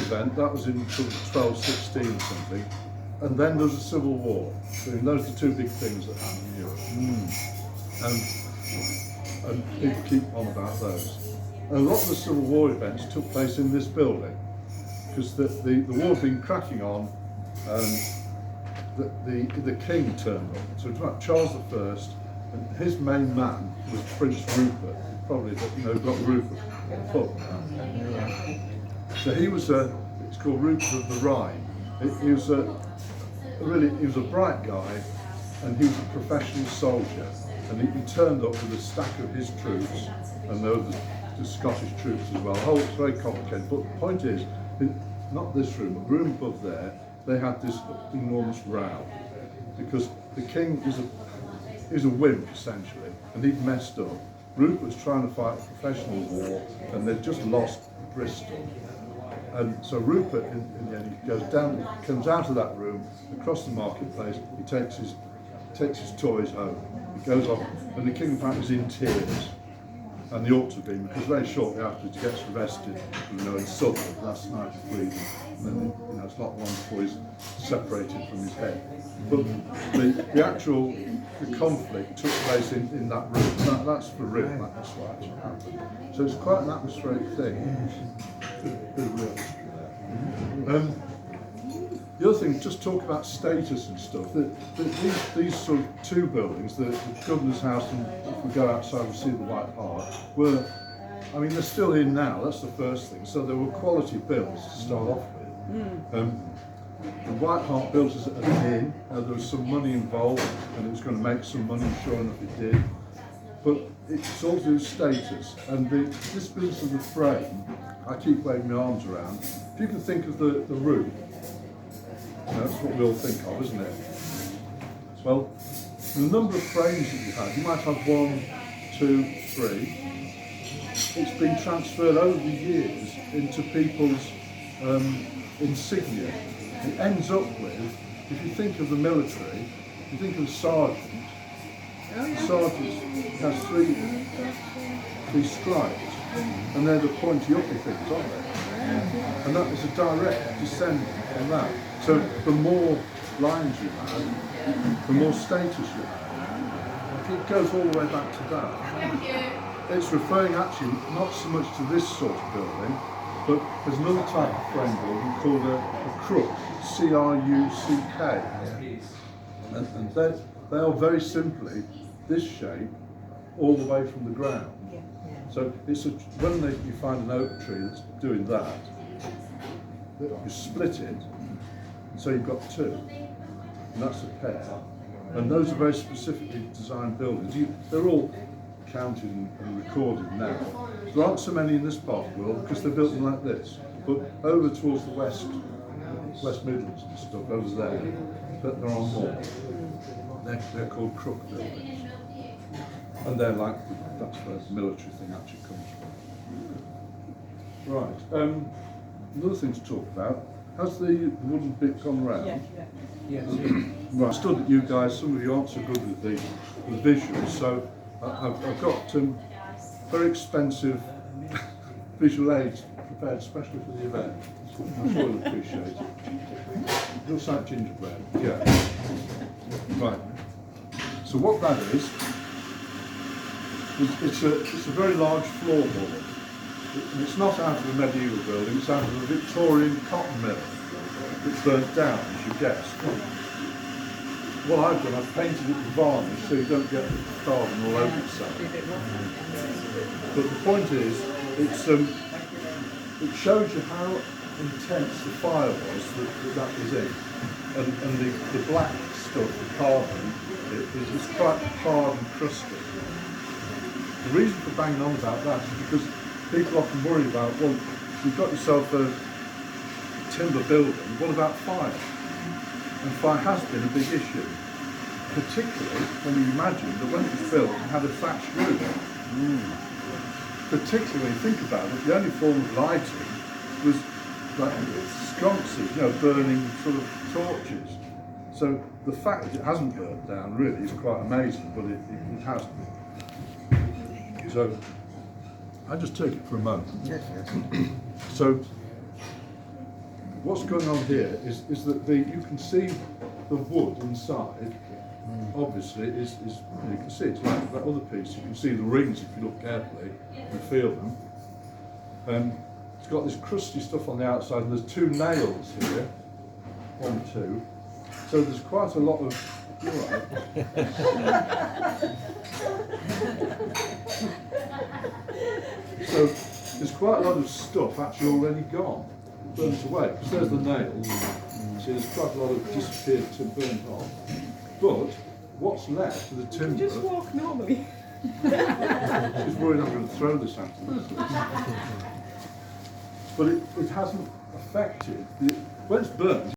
event, that was in sort of 1216 or something, and then there was a civil war. So those are the two big things that happened in Europe. And people keep on about those. And a lot of the Civil War events took place in this building, because the war had been cracking on, and the king turned up. So it was about Charles I, and his main man was Prince Rupert. Probably got Rupert pub now. So he was it's called Rupert of the Rhine. He was a bright guy, and he was a professional soldier. And he turned up with a stack of his troops, and there were the Scottish troops as well. It's very complicated. But the point is, not this room, but the room above there, they had this enormous row, because the king was a wimp essentially, and he'd messed up. Rupert was trying to fight a professional war, and they'd just lost Bristol. And so Rupert, in the end, he goes down, comes out of that room, across the marketplace. He takes his toys home. He goes off, and the king apparently is in tears. And he ought to be, because very shortly after he gets arrested, in Sutherland, last night of freedom. And then, it's not long before he's separated from his head. But the actual conflict took place in that room. That's the room. That's what actually happened. So it's quite an atmospheric thing. Bit of real history there. The other thing, just talk about status and stuff. These sort of two buildings, the Governor's House, and if we go outside we see the White Hart, they're still in now, that's the first thing. So there were quality builds to start off with. The White Hart built as an inn, there was some money involved, and it was going to make some money, sure enough it did. But it's all to do with status, and this business of the frame, I keep waving my arms around. If you can think of the roof, that's what we all think of, isn't it? Well, the number of frames that you have, you might have 1, 2, 3. It's been transferred over the years into people's insignia. It ends up with, if you think of the military, if you think of a sergeant, the sergeant has three stripes, and they're the pointy uppy things, aren't they? And that is a direct descendant from that. So the more lines you have, the more status you have. It goes all the way back to that. It's referring actually not so much to this sort of building, but there's another type of frame building called a crook, C-R-U-C-K. And they are very simply this shape all the way from the ground. So when you find an oak tree that's doing that, you split it, so you've got two, and that's a pair. And those are very specifically designed buildings. They're all counted and recorded now. There aren't so many in this part of the world because they're built like this. But over towards the West Midlands and stuff, over there, but there are more. They're called crook buildings. And they're like, that's where the military thing actually comes from. Right, another thing to talk about, has the wooden bit gone round? Yes. Right, I stood at you guys, some of you aren't so good with the visuals, so I've got very expensive visual aids prepared especially for the event. I'm sure you'll appreciate it. It looks like gingerbread, yeah. Right, so what that is, it's a very large floorboard. It's not out of a medieval building, it's out of a Victorian cotton mill that's burnt down, as you guessed. What I've done, I've painted it with varnish so you don't get the carbon all over itself. But the point is, it shows you how intense the fire was that was in. And the black stuff, the carbon, is quite hard and crusty. The reason for banging on about that is because people often worry about, well, if you've got yourself a timber building, what about fire? And fire has been a big issue, particularly when you imagine that when it was built it had a thatched roof. Particularly when you think about it, the only form of lighting was like sconces, burning sort of torches. So the fact that it hasn't burnt down really is quite amazing, but it hasn't. So I just take it for a moment. So what's going on here is that you can see the wood inside. Obviously, you can see it's like that other piece. You can see the rings if you look carefully and feel them. It's got this crusty stuff on the outside, and there's 2 nails here. 1, 2. So there's quite a lot of. You're right. So there's quite a lot of stuff actually already gone, burnt away. Because there's the nails. See, there's quite a lot of disappeared to burnt off. But what's left of the timber? Just walk normally. She's worried I'm going to throw this at them. But it hasn't affected when it's burnt.